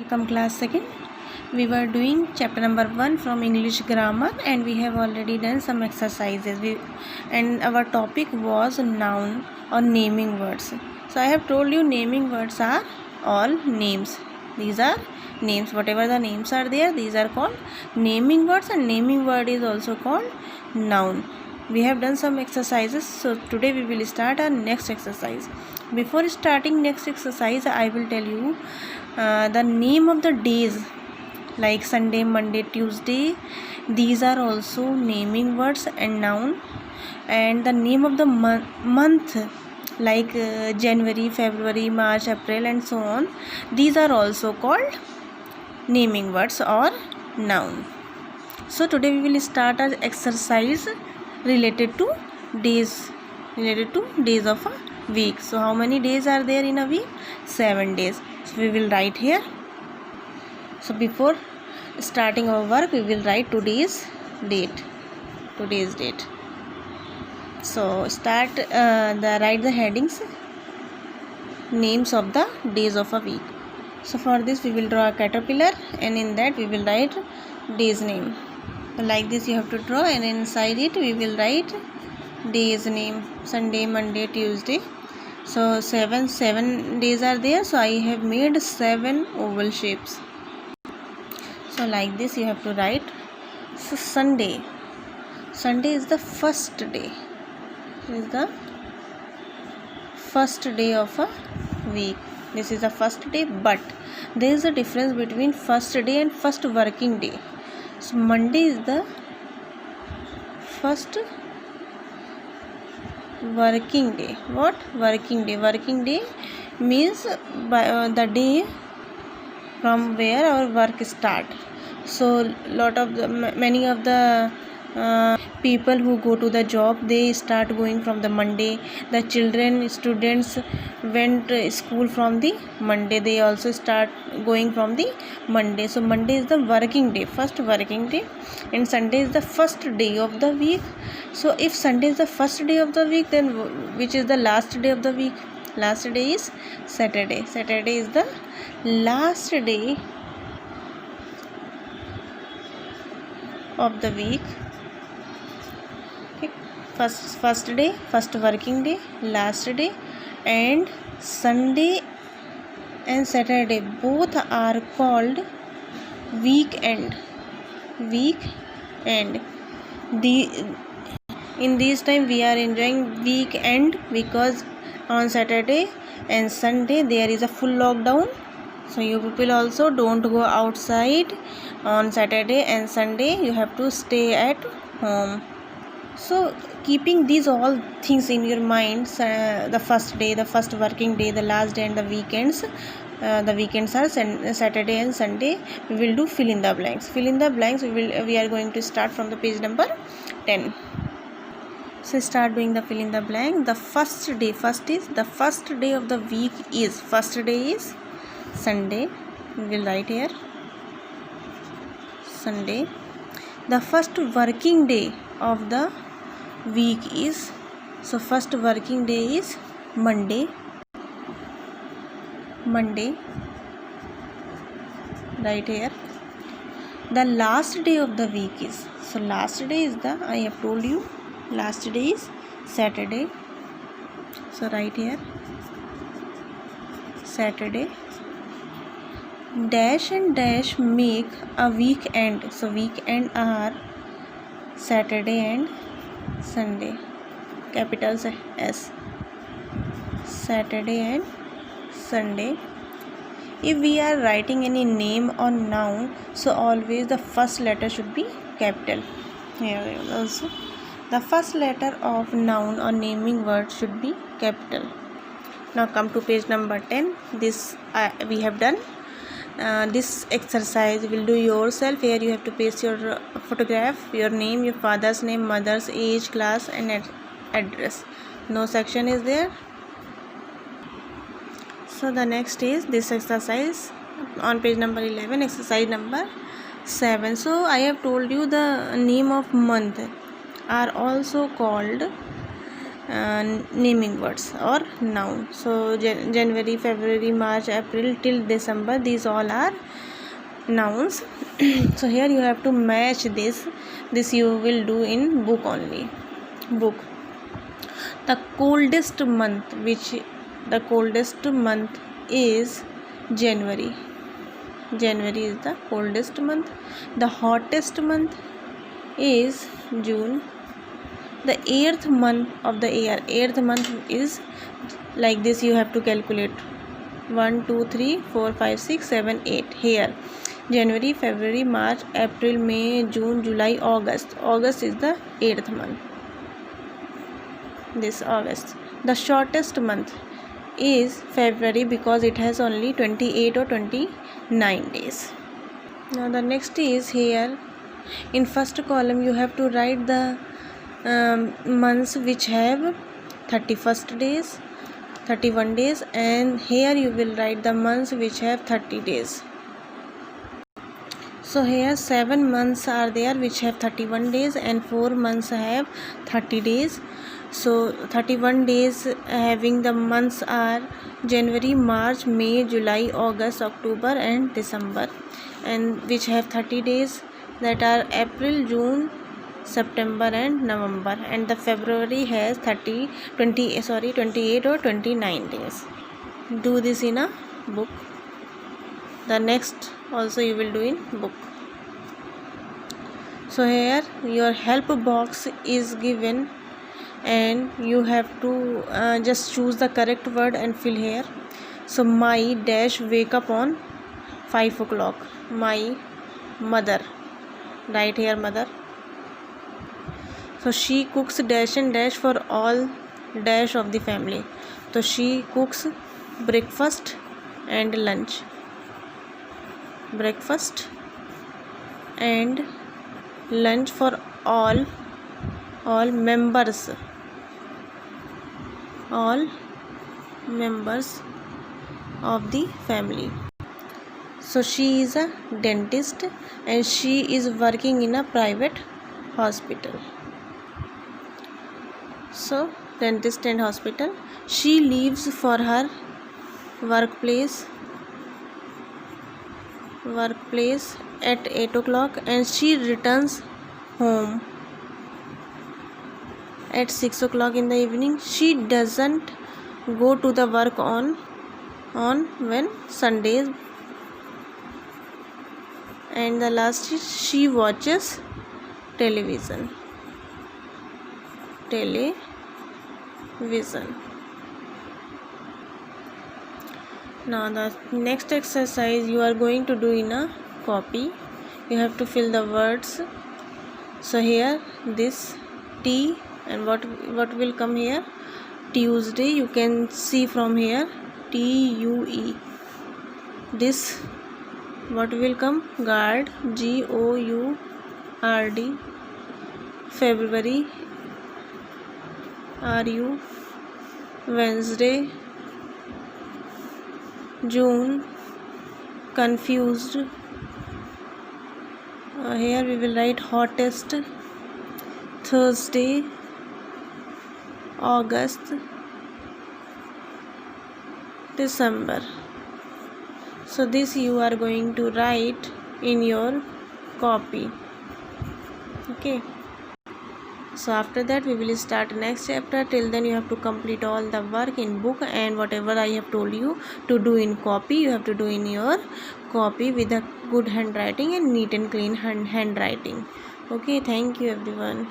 Welcome class second. We were doing chapter number 1 from English grammar and we have already done some exercises. And our topic was noun or naming words. So I have told you naming words are all names. These are names. Whatever the names are there, these are called naming words, and naming word is also called noun. We have done some exercises, so today we will start our next exercise. Before starting next exercise, I will tell you the name of the days like Sunday, Monday, Tuesday. These are also naming words and noun. And the name of the month like January, February, March, April and so on. These are also called naming words or noun. So today we will start our exercise related to days of a week. So how many days are there in a week? 7 days. So we will write here. So before starting our work, we will write today's date. So write the headings, names of the days of a week. So for this we will draw a caterpillar, and in that we will write day's name. So like this you have to draw, and inside it we will write day's name: Sunday, Monday, Tuesday. So seven days are there, so I have made 7 oval shapes. So like this you have to write. So Sunday is the first day. Is the first day of a week. This is the first day, but there is a difference between first day and first working day. So Monday is the first working day. What? Working day. Working day means the day from where our work start. So many of the people who go to the job, they start going from the Monday. The students went school from the Monday, they also start going from the Monday. So Monday is the working day, first working day, and Sunday is the first day of the week. So if Sunday is the first day of the week, then which is the last day of the week? Last day is Saturday. Saturday is the last day of the week. Okay. First day, first working day, last day, and Sunday and Saturday both are called weekend. In this time we are enjoying weekend because on Saturday and Sunday there is a full lockdown. So you people also don't go outside on Saturday and Sunday. You have to stay at home. So keeping these all things in your mind, the first day, the first working day, the last day, and the weekends. The weekends are Saturday and Sunday. We will do fill in the blanks. We are going to start from the page number 10. So start doing the fill in the blank. The first day of the week is, first day is Sunday. We will write here Sunday. The first working day of the week is, so first working day is Monday. Right here. The last day of the week is, so last day is I have told you, last day is Saturday. So right here Saturday. Dash and dash make a weekend. So weekend are Saturday and Sunday. Capitals S. Saturday and Sunday. If we are writing any name or noun, so always the first letter should be capital. Here also the first letter of noun or naming word should be capital. Now come to page number 10. This we have done. This exercise you will do yourself. Here you have to paste your photograph, your name, your father's name, mother's age, class and address. No section is there. So the next is this exercise on page number 11, exercise number 7. So I have told you the name of month are also called naming words or noun. So January, February, March, April till December, these all are nouns. So here you have to match this you will do in book only. Book. The coldest month is January. January is the coldest month. The hottest month is June. The 8th month of the year, 8th month is like this, you have to calculate 1 2 3 4 5 6 7 8. Here January, February, March, April, May, June, July, August. August is the 8th month. This August. The shortest month is February because it has only 28 or 29 days. Now the next is here in first column you have to write the months which have 31st days, 31 days, and here you will write the months which have 30 days. So here 7 months are there which have 31 days and 4 months have 30 days. So 31 days having the months are January, March, May, July, August, October and December, and which have 30 days that are April, June, September and November, and the February has 28 or 29 days. Do this in a book. The next also you will do in book. So here your help box is given and you have to just choose the correct word and fill here. So my dash wake up on 5 o'clock. My mother, write here mother. So she cooks dash and dash for all dash of the family. So she cooks breakfast and lunch. Breakfast and lunch for all members of the family. So she is a dentist and she is working in a private hospital. So dentist and hospital. She leaves for her workplace at 8 o'clock and she returns home at 6 o'clock in the evening. She doesn't go to the work on when Sundays. And the last is she watches television. Now the next exercise you are going to do in a copy. You have to fill the words. So here this T and what will come here? Tuesday. You can see from here TUE. This what will come? Guard, GOURD. February, RU. Wednesday. June, confused. Here we will write hottest. Thursday, August, December. So this you are going to write in your copy. Okay. So after that we will start next chapter. Till then you have to complete all the work in book, and whatever I have told you to do in copy, you have to do in your copy with a good handwriting and neat and clean handwriting. Okay, thank you everyone.